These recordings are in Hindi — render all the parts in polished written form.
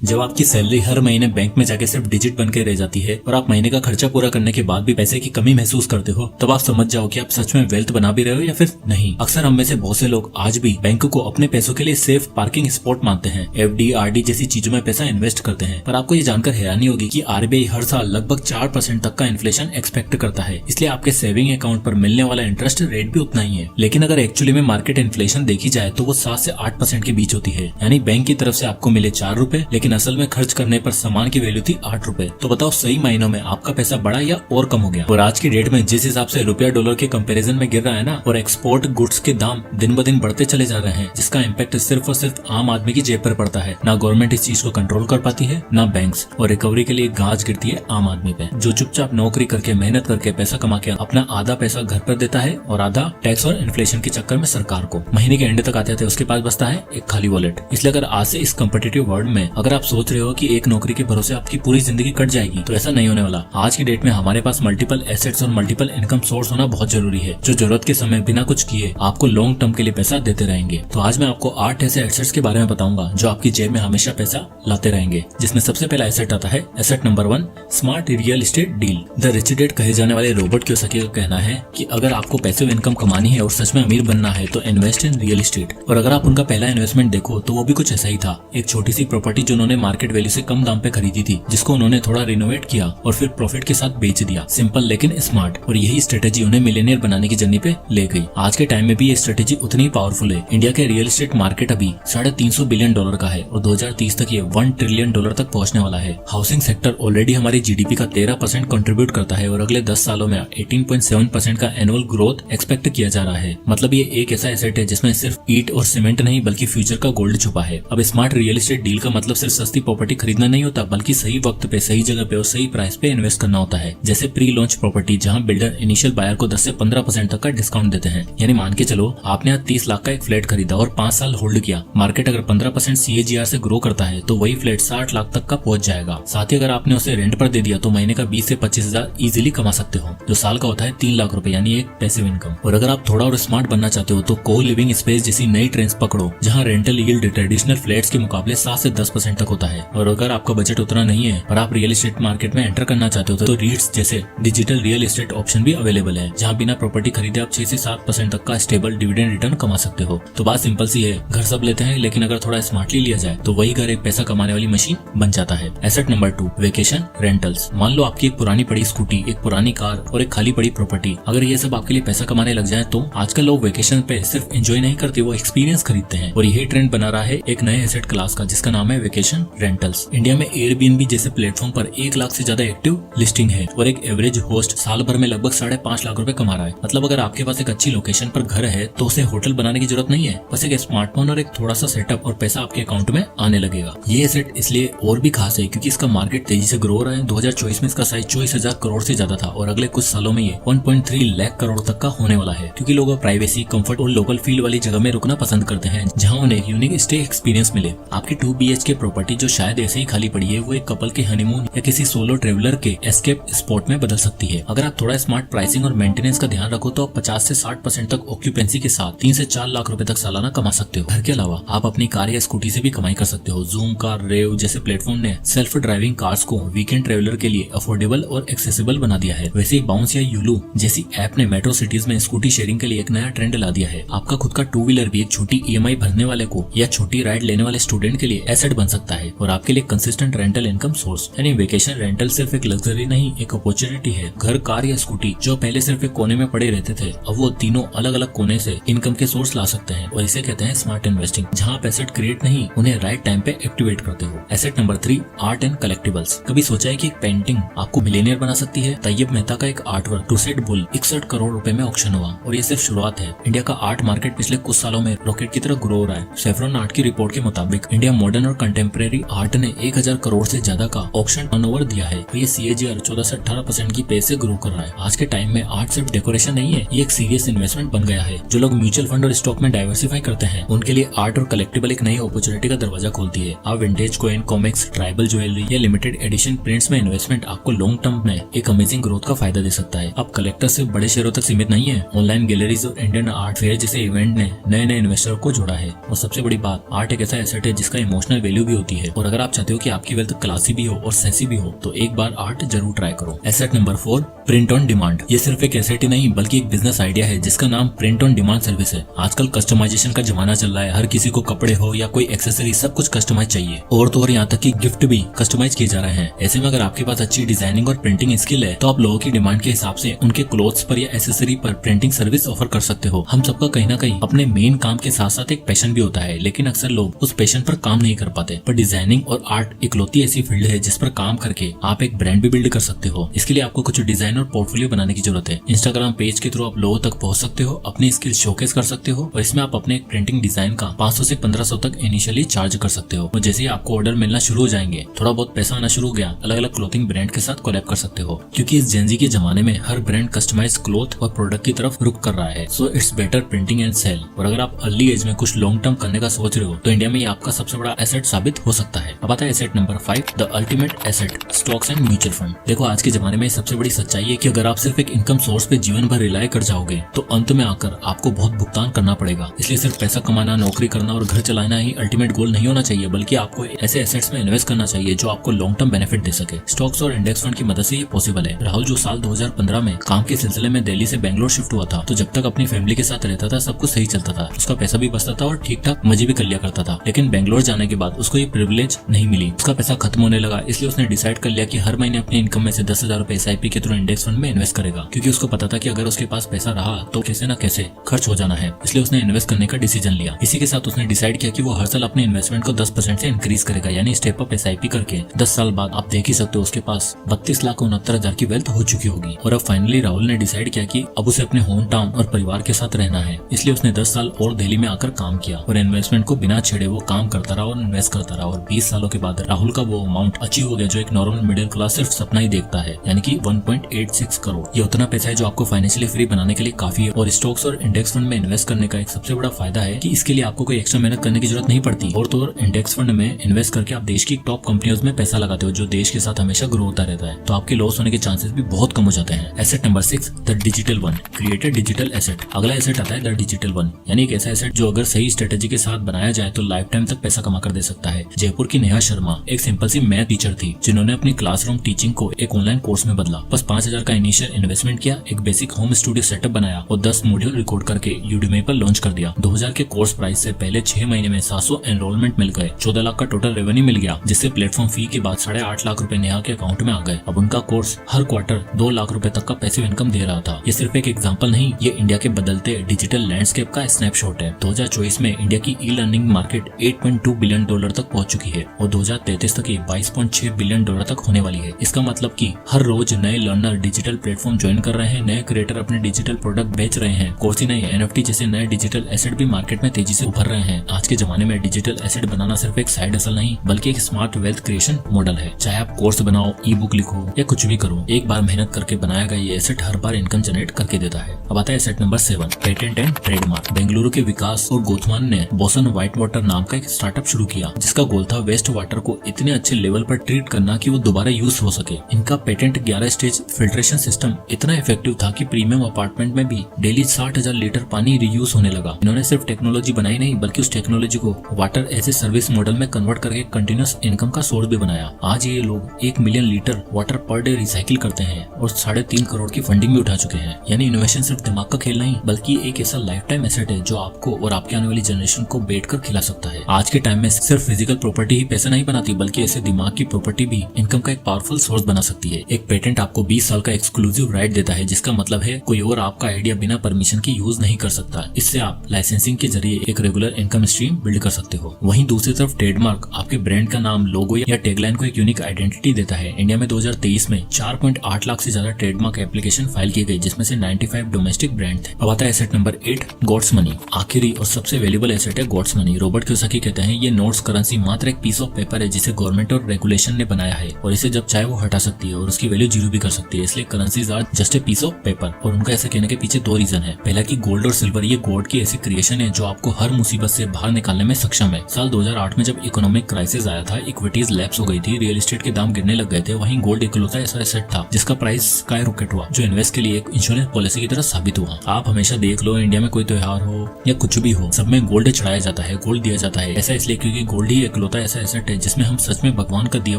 जब आपकी सैलरी हर महीने बैंक में जाके सिर्फ डिजिट बन के रह जाती है और आप महीने का खर्चा पूरा करने के बाद भी पैसे की कमी महसूस करते हो, तब आप समझ जाओ कि आप सच में वेल्थ बना भी रहे हो या फिर नहीं। अक्सर हम में से बहुत से लोग आज भी बैंक को अपने पैसों के लिए सेफ पार्किंग स्पॉट मानते हैं, FD RD जैसी चीजों में पैसा इन्वेस्ट करते हैं। पर आपको ये जानकर हैरानी होगी कि RBI हर साल लगभग 4% तक का इन्फ्लेशन एक्सपेक्ट करता है, इसलिए आपके सेविंग अकाउंट पर मिलने वाला इंटरेस्ट रेट भी उतना ही है। लेकिन अगर एक्चुअली में मार्केट इन्फ्लेशन देखी जाए तो वो 7 से 8% के बीच होती है। यानी बैंक की तरफ से आपको मिले 4 रुपए, लेकिन असल में खर्च करने पर सामान की वैल्यू थी 8 रुपए। तो बताओ सही मायनों में आपका पैसा बढ़ा या और कम हो गया। और आज की डेट में जिस हिसाब से रुपया डॉलर के कंपैरिजन में गिर रहा है ना, और एक्सपोर्ट गुड्स के दाम दिन ब दिन बढ़ते चले जा रहे हैं, जिसका इम्पैक्ट सिर्फ और सिर्फ आम आदमी की जेब पर पड़ता है। ना गवर्नमेंट इस चीज को कंट्रोल कर पाती है, ना बैंक्स, और रिकवरी के लिए गाज गिरती है आम आदमी पे, जो चुपचाप नौकरी करके मेहनत करके पैसा कमा के अपना आधा पैसा घर पर देता है और आधा टैक्स और इन्फ्लेशन के चक्कर में सरकार को। महीने के एंड तक आते थे उसके पास बचता है एक खाली वॉलेट। इसलिए अगर आज से इस कम्पिटिटिव वर्ल्ड में अगर आप सोच रहे हो कि एक नौकरी के भरोसे आपकी पूरी जिंदगी कट जाएगी, तो ऐसा नहीं होने वाला। आज की डेट में हमारे पास मल्टीपल एसेट्स और मल्टीपल इनकम सोर्स होना बहुत जरूरी है, जो जरूरत के समय बिना कुछ किए आपको लॉन्ग टर्म के लिए पैसा देते रहेंगे। तो आज मैं आपको 8 ऐसे एसेट्स के बारे में बताऊंगा जो आपकी जेब में हमेशा पैसा लाते रहेंगे, जिसमें सबसे पहला एसेट आता है asset number 1, smart real estate deal. The rich dad कहे जाने वाले रॉबर्ट कियोसाकी का कहना है कि अगर आपको पैसिव इनकम कमानी है और सच में अमीर बनना है तो इन्वेस्ट इन रियल एस्टेट। और अगर आप उनका पहला इन्वेस्टमेंट देखो तो वो भी कुछ ऐसा ही था, एक छोटी सी प्रॉपर्टी जो उन्होंने मार्केट वैल्यू से कम दाम पे खरीदी थी, जिसको उन्होंने थोड़ा रिनोवेट किया और फिर प्रॉफिट के साथ बेच दिया। सिंपल लेकिन स्मार्ट, और यही स्ट्रेटेजी उन्हें मिलियनियर बनाने की जर्नी पे ले गई। आज के टाइम में भी ये स्ट्रेटेजी उतनी पावरफुल है। इंडिया के रियल एस्टेट मार्केट अभी $350 बिलियन का है और 2030 तक ये $1 ट्रिलियन तक पहुंचने वाला है। हाउसिंग सेक्टर ऑलरेडी हमारी GDP का 13% कंट्रीब्यूट करता है और अगले 10 सालों में 18.7% का एनुअल ग्रोथ एक्सपेक्ट किया जा रहा है। मतलब ये एक ऐसा एसेट है जिसमें सिर्फ ईंट और सीमेंट नहीं बल्कि फ्यूचर का गोल्ड छुपा है। अब स्मार्ट रियल एस्टेट डील का मतलब सिर्फ सस्ती प्रॉपर्टी खरीदना नहीं होता, बल्कि सही वक्त पे, सही जगह पे और सही प्राइस पे इन्वेस्ट करना होता है। जैसे प्री लॉन्च प्रॉपर्टी, जहां बिल्डर इनिशियल बायर को 10 से 15% तक का डिस्काउंट देते हैं। यानी मान के चलो आपने आज 30 लाख का एक फ्लैट खरीदा और 5 साल होल्ड किया। मार्केट अगर 15% CAGR से ग्रो करता है तो वही फ्लैट 60 लाख तक का पहुंच जाएगा। साथ ही अगर आपने उसे रेंट पर दे दिया तो महीने का 20 से 25 हजार इजिली कमा सकते हो, जो साल का होता है 3 लाख रुपए, यानी एक पैसिव इनकम। और अगर आप थोड़ा और स्मार्ट बनना चाहते हो तो को लिविंग स्पेस जैसी नई ट्रेंड्स पकड़ो, जहां रेंटल यील्ड ट्रेडिशनल फ्लैट्स के मुकाबले 7 से 10% तक होता है। और अगर आपका बजट उतना नहीं है और आप रियल एस्टेट मार्केट में एंटर करना चाहते हो तो रीट्स जैसे डिजिटल रियल एस्टेट ऑप्शन भी अवेलेबल है, जहां बिना प्रॉपर्टी खरीदे आप 6 से 7% तक का स्टेबल डिविडेंड रिटर्न कमा सकते हो। तो बात सिंपल सी है, घर सब लेते हैं लेकिन अगर थोड़ा स्मार्टली लिया जाए तो वही घर एक पैसा कमाने वाली मशीन बन जाता है। Asset number 2, vacation rentals. मान लो आपकी एक पुरानी पड़ी स्कूटी, एक पुरानी कार और एक खाली पड़ी प्रॉपर्टी, अगर ये सब आपके लिए पैसा कमाने लग जाए तो आजकल लोग वेकेशन पे सिर्फ एंजॉय नहीं करते, वो एक्सपीरियंस खरीदते हैं। और यही ट्रेंड बना रहा है एक नए एसेट क्लास का, जिसका नाम है वेकेशन रेंटल्स। इंडिया में एयरबीएनबी जैसे प्लेटफॉर्म पर 1 लाख से ज्यादा एक्टिव लिस्टिंग है और एक एवरेज होस्ट साल भर में लगभग 5.5 लाख रुपए कमा रहा है। मतलब अगर आपके पास एक अच्छी लोकेशन पर घर है तो उसे होटल बनाने की जरूरत नहीं है, बस एक स्मार्टफोन और एक थोड़ा सा सेटअप और पैसा आपके अकाउंट में आने लगेगा। ये एसेट इसलिए और भी खास है क्योंकि इसका मार्केट तेजी से ग्रो हो रहा है। 2024 में इसका साइज 24,000 करोड़ से ज्यादा था और अगले कुछ सालों में ये 1.3 लाख करोड़ तक का होने वाला है, क्योंकि लोग प्राइवेसी, कंफर्ट और लोकल फील वाली जगह में रुकना पसंद करते हैं, जहां उन्हें यूनिक स्टे एक्सपीरियंस मिले। आपकी 2 BHK प्रॉपर्टी जो शायद ऐसे ही खाली पड़ी है, वो एक कपल के हनीमून या किसी सोलो ट्रेवलर के एस्केप स्पॉट में बदल सकती है। अगर आप थोड़ा स्मार्ट प्राइसिंग और मेंटेनेंस का ध्यान रखो तो आप 50 से 60% तक ऑक्यूपेंसी के साथ 3 से 4 लाख रुपए तक सालाना कमा सकते हो। घर के अलावा आप अपनी कार या स्कूटी से भी कमाई कर सकते हो। जूम कार, रेव जैसे प्लेटफॉर्म ने सेल्फ ड्राइविंग कार्स को वीकेंड ट्रेवलर के लिए अफोर्डेबल और एक्सेसिबल बना दिया है। वैसे ही बाउंस या यूलू जैसी ऐप ने मेट्रो सिटीज में स्कूटी शेयरिंग के लिए एक नया ट्रेंड ला दिया है। आपका खुद का 2 व्हीलर भी एक छोटी EMI भरने वाले को या छोटी राइड लेने वाले स्टूडेंट के लिए एसेट बन सकता है और आपके लिए कंसिस्टेंट रेंटल इनकम सोर्स। यानी वेकेशन रेंटल सिर्फ एक लग्जरी नहीं, एक अपॉर्चुनिटी है। घर, कार या स्कूटी जो पहले सिर्फ एक कोने में पड़े रहते थे, अब वो तीनों अलग अलग कोने से इनकम के सोर्स ला सकते हैं, और इसे कहते हैं स्मार्ट इन्वेस्टिंग, जहां आप एसेट क्रिएट नहीं, उन्हें राइट टाइम पे एक्टिवेट करते हो। Asset number 3, art and collectibles. कभी सोचा है कि एक पेंटिंग आपको मिलियनियर बना सकती है? तैयब मेहता का एक artwork trussed bull 61 crore रुपए में ऑक्शन हुआ और ये सिर्फ शुरुआत है। इंडिया का आर्ट मार्केट पिछले कुछ सालों में रॉकेट की तरह ग्रो हो रहा है। सेफ्रॉन आर्ट की रिपोर्ट के मुताबिक इंडिया मॉडर्न और कंटेम्प्रेरी आर्ट ने 1000 करोड़ से ज्यादा का ऑक्शन टर्नओवर दिया है और ये CAGR 14 से 18% की पेस से ग्रो कर रहा है। आज के टाइम में आर्ट सिर्फ डेकोरेशन नहीं है, ये एक सीरियस इन्वेस्टमेंट बन गया है। जो लोग म्यूचुअल फंड और स्टॉक में डाइवर्सिफाई करते हैं, उनके लिए आर्ट और कलेक्टिबल एक नई अपॉर्चुनिटी का दरवाजा खोलती है। आप vintage coin, comics, tribal jewellery या लिमिटेड एडिशन प्रिंट्स में इन्वेस्टमेंट आपको लॉन्ग टर्म में एक अमेजिंग ग्रोथ का फायदा दे सकता है। अब कलेक्टर सिर्फ बड़े शहरों तक सीमित नहीं है। ऑनलाइन गैलरीज और इंडियन आर्ट फेयर जैसे इवेंट ने नए नए इन्वेस्टर को जोड़ा है। और सबसे बड़ी बात, आर्ट एक ऐसा एसेट है जिसका इमोशनल वैल्यू भी होती होती है। और अगर आप चाहते हो कि आपकी वेल्थ क्लासी भी हो और सेक्सी भी हो तो एक बार आर्ट जरूर ट्राई करो। Asset number 4, print on demand. ये सिर्फ एक एसेट ही नहीं बल्कि एक बिजनेस आइडिया है जिसका नाम प्रिंट ऑन डिमांड सर्विस है। आजकल कस्टमाइजेशन का जमाना चल रहा है, हर किसी को कपड़े हो या कोई एक्सेसरी सब कुछ कस्टमाइज चाहिए, और तो और यहाँ तक कि गिफ्ट भी कस्टमाइज किए जा रहे हैं। ऐसे में अगर आपके पास अच्छी डिजाइनिंग और प्रिंटिंग स्किल है तो आप लोगों की डिमांड के हिसाब से उनके क्लोथ्स पर या एसेसरी पर प्रिंटिंग सर्विस ऑफर कर सकते हो। हम सबका कहीं ना कहीं अपने मेन काम के साथ साथ एक पैशन भी होता है, लेकिन अक्सर लोग उस पैशन पर काम नहीं कर पाते। पर डिजाइनिंग और आर्ट इकलौती ऐसी फील्ड है जिस पर काम करके आप एक ब्रांड भी बिल्ड कर सकते हो। इसके लिए आपको कुछ डिजाइन और पोर्टफोलियो बनाने की जरूरत है। इंस्टाग्राम पेज के थ्रू आप लोगों तक पहुंच सकते हो, अपनी स्किल शोकेस कर सकते हो और इसमें आप अपने प्रिंटिंग डिजाइन का 500 से 1500 तक इनिशियली चार्ज कर सकते हो। और जैसे ही आपको ऑर्डर मिलना शुरू हो जाएंगे, थोड़ा बहुत पैसा आना शुरू हो गया, अलग अलग क्लोथिंग ब्रांड के साथ कोलैब कर सकते हो। क्योंकि इस जेनजी के जमाने में हर ब्रांड कस्टमाइज क्लोथ और प्रोडक्ट की तरफ रुक कर रहा है। So it's better printing and sale. और अगर आप अर्ली एज में कुछ लॉन्ग टर्म करने का सोच रहे हो तो इंडिया में ये आपका सबसे बड़ा एसेट साबित हो सकता है। अब आता है asset number 5, the ultimate asset, stocks and mutual fund. देखो आज के जमाने में सबसे बड़ी सच्चाई है कि अगर आप सिर्फ एक इनकम सोर्स पे जीवन भर रिलाय कर जाओगे तो अंत में आकर आपको बहुत भुगतान करना पड़ेगा। इसलिए सिर्फ पैसा कमाना, नौकरी करना और घर चलाना ही अल्टीमेट गोल नहीं होना चाहिए, बल्कि आपको ऐसे एसेट्स में इन्वेस्ट करना चाहिए जो आपको लॉन्ग टर्म बेनिफिट दे सके। स्टॉक्स और इंडेक्स फंड की मदद से ये पॉसिबल है। राहुल जो साल 2015 में काम के सिलसिले में दिल्ली से बेंगलोर शिफ्ट हुआ था, तो जब तक अपनी फैमिली के साथ रहता था सब कुछ सही चलता था, उसका पैसा भी बचता था और ठीक ठाक मजे भी कर लिया करता था। लेकिन बेंगलोर जाने के बाद उसको ये प्रिविलेज नहीं मिली, उसका पैसा खत्म होने लगा। इसलिए उसने डिसाइड कर लिया कि हर महीने अपनी इनकम में से 10,000 रुपए SIP के थ्रू इंडेक्स फंड में इन्वेस्ट करेगा, क्योंकि उसको पता था कि अगर उसके पास पैसा रहा तो कैसे न कैसे खर्च हो जाना है। इसलिए उसने इन्वेस्ट करने का डिसीजन लिया। इसी के साथ उसने डिसाइड किया कि वो हर साल अपने इन्वेस्टमेंट को 10% से इंक्रीज करेगा, यानी स्टेप अप SIP करके 10 साल बाद आप देख ही सकते हो उसके पास 32,69,000 की वेल्थ हो चुकी होगी। और अब फाइनली राहुल ने डिसाइड किया कि अब उसे अपने होम टाउन और परिवार के साथ रहना है। इसलिए उसने 10 साल और दिल्ली में आकर काम किया और इन्वेस्टमेंट को बिना छेड़े वो काम करता रहा और इन्वेस्ट करता रहा। और 20 सालों के बाद राहुल का वो अमाउंट अचीव हो गया जो एक नॉर्मल मिडिल क्लास सिर्फ सपना ही देखता है, यानी कि 1.86 करोड़। ये उतना पैसा है जो आपको फाइनेंशियली फ्री बनाने के लिए काफी है। और स्टॉक्स और इंडेक्स फंड में इन्वेस्ट करने का एक सबसे बड़ा फायदा है कि इसके लिए आपको कोई एक्स्ट्रा मेहनत करने की जरूरत नहीं पड़ती। और तो इंडेक्स फंड में इन्वेस्ट करके आप देश की टॉप कंपनियों में पैसा लगाते हो जो देश के साथ हमेशा ग्रो होता रहता है, तो आपके लॉस होने के चांसेस भी बहुत कम हो जाते हैं। Asset number 6, the digital one, created digital asset. अगला एसेट आता है द डिजिटल वन, यानी एक ऐसा एसेट जो अगर सही स्ट्रेटेजी के साथ बनाया जाए तो लाइफ टाइम तक पैसा कमा कर दे सकता है। जयपुर की नेहा शर्मा एक सिंपल सी मैथ टीचर थी जिन्होंने अपनी क्लासरूम टीचिंग को एक ऑनलाइन कोर्स में बदला। बस 5,000 का इनिशियल इन्वेस्टमेंट किया, एक बेसिक होम स्टूडियो सेटअप बनाया और 10 मॉड्यूल रिकॉर्ड करके यूडेमी पर लॉन्च कर दिया। 2,000 के कोर्स प्राइस से पहले 6 महीने में 700 एनरोलमेंट मिल गए, 14 लाख का टोटल रेवेन्यू मिल गया, जिससे प्लेटफॉर्म फी के बाद 8.5 लाख रुपए नेहा के अकाउंट में आ गए। अब उनका कोर्स हर क्वार्टर 2 लाख रुपए तक का पैसिव इनकम दे रहा था। ये सिर्फ एक एग्जांपल नहीं, ये इंडिया के बदलते डिजिटल लैंडस्केप का स्नैपशॉट है। 2024 में इंडिया की ई लर्निंग मार्केट $8.2 बिलियन तक पहुंच चुकी है और 2033 तक ये $22.6 बिलियन तक होने वाली है। इसका मतलब कि हर रोज नए लर्नर डिजिटल प्लेटफॉर्म ज्वाइन कर रहे हैं, नए क्रिएटर अपने डिजिटल प्रोडक्ट बेच रहे हैं, कोर्स ही नहीं NFT जैसे नए डिजिटल एसेट भी मार्केट में तेजी से उभर रहे हैं। आज के जमाने में डिजिटल एसेट बनाना सिर्फ एक साइड हसल नहीं बल्कि एक स्मार्ट वेल्थ क्रिएशन मॉडल है। चाहे आप कोर्स बनाओ, ई बुक लिखो या कुछ भी करो, एक बार मेहनत करके बनाया गया ये एसेट हर बार इनकम जनरेट करके देता है। अब आता है asset number 7, patent and trademark. Bengaluru के विकास और गोथमान ने बोसन व्हाइट वाटर नाम का एक स्टार्टअप शुरू किया जिसका गोल था वेस्ट वाटर को इतने अच्छे लेवल पर ट्रीट करना कि वो दोबारा यूज हो सके। इनका पेटेंट 11 स्टेज फिल्ट्रेशन सिस्टम इतना इफेक्टिव था कि प्रीमियम अपार्टमेंट में भी डेली 60,000 लीटर पानी रीयूज होने लगा। इन्होंने सिर्फ टेक्नोलॉजी बनाई नहीं बल्कि उस टेक्नोलॉजी को water as a service model में कन्वर्ट करके कंटिन्यूअस इनकम का सोर्स भी बनाया। आज ये लोग 1 million litre water per day recycle करते हैं और 3.5 करोड़ की फंडिंग भी उठा चुके हैं। यानी इनोवेशन सिर्फ दिमाग का खेल नहीं बल्कि एक ऐसा लाइफ टाइम एसेट है जो आपको और आपके आने वाली जनरेशन को बैठकर खिला सकता है। आज के टाइम में सिर्फ फिजिकल प्रॉपर्टी ही पैसा नहीं बनाती बल्कि ऐसे दिमाग की प्रॉपर्टी भी इनकम का एक पावरफुल सोर्स बना सकती है। एक पेटेंट आपको 20 साल का एक्सक्लूसिव राइट देता है जिसका मतलब है कोई और आपका आइडिया बिना परमिशन के यूज नहीं कर सकता। इससे आप लाइसेंसिंग के जरिए एक रेगुलर इनकम स्ट्रीम बिल्ड कर सकते हो। वहीं दूसरी तरफ ट्रेडमार्क आपके ब्रांड का नाम, लोगो या टैगलाइन को एक यूनिक आइडेंटिटी देता है। इंडिया में 2023 में 4.8 लाख से ज्यादा ट्रेडमार्क एप्लीकेशन फाइल किए गए जिसमें से 95 डोमेस्टिक ब्रांड थे। अब आता है एसेट नंबर 8, गॉड्स मनी। आखिरी और सबसे वैल्यूएबल एसेट है गॉड्स मनी। रॉबर्ट कियोसाकी कहते हैं ये नोट्स करेंसी मात्र एक पीस ऑफ पेपर है जिसे गवर्नमेंट और रेगुलेशन ने बनाया है और इसे जब चाहे वो हटा सकती है और उसकी वैल्यू जीरो भी कर सकती है। इसलिए currencies are just a piece of paper. और उनका ऐसा कहने के पीछे 2 रीजन है। पहला कि गोल्ड और सिल्वर ये गॉड की ऐसी क्रिएशन है जो आपको हर मुसीबत से बाहर निकालने में सक्षम है। साल 2008 में जब इकोनॉमिक क्राइसिस आया था, इक्विटीज लैप्स हो गई थी, रियल एस्टेट के दाम गिरने लग गए थे, वहीं गोल्ड इकलौता ऐसा एसेट था जिसका प्राइस स्काई रॉकेट हुआ जो इन्वेस्ट के लिए एक इंश्योरेंस पॉलिसी की तरह साबित हुआ। आप हमेशा देख लो, इंडिया में कोई त्योहार हो या कुछ भी हो, सब में गोल्ड चढ़ाया जाता है, गोल्ड दिया जाता है। ऐसा इसलिए क्योंकि गोल्ड ही एक इकलौता ऐसा एसेट है जिसमें हम सच में भगवान का दिया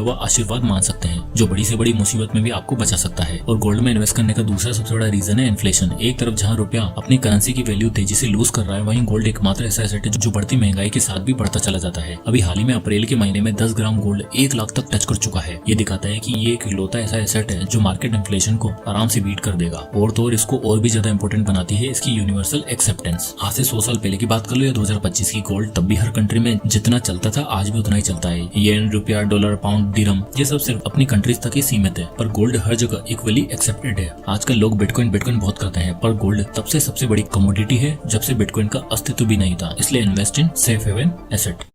हुआ आशीर्वाद मान सकते हैं, जो बड़ी से बड़ी मुसीबत में भी आपको बचा सकता है। और गोल्ड में इन्वेस्ट करने का दूसरा सबसे बड़ा रीजन है इन्फ्लेशन। एक तरफ जहाँ रुपया अपनी करेंसी की वैल्यू तेजी से लूज कर रहा है, वहीं गोल्ड एकमात्र ऐसा एसेट है जो बढ़ती महंगाई के साथ भी बढ़ता चला जाता है। अभी हाल ही में अप्रैल के महीने में 10 ग्राम गोल्ड 1 लाख तक टच कर चुका है। ये दिखाता है कि ये एक इकलौता ऐसा एसेट है जो मार्केट इन्फ्लेशन को आराम से बीट कर देगा। और तो और इसको और भी ज्यादा इंपॉर्टेंट बनाती है इसकी यूनिवर्सल एक्सेप्टेंस। आज से 100 साल पहले की बात कर लो या 2025 की, गोल्ड तब भी हर कंट्री में जितना चलता था आज भी उतना ही चलता है। येन, रुपया, डॉलर, पाउंड, दिरहम, ये सब सिर्फ अपनी कंट्रीज तक ही सीमित है, पर गोल्ड हर जगह इक्वली एक्सेप्टेड है। आजकल लोग बिटकॉइन बहुत करते हैं, पर गोल्ड तब से सबसे बड़ी कमोडिटी है जब से बिटकॉइन का अस्तित्व भी नहीं था। इसलिए invest in safe haven asset.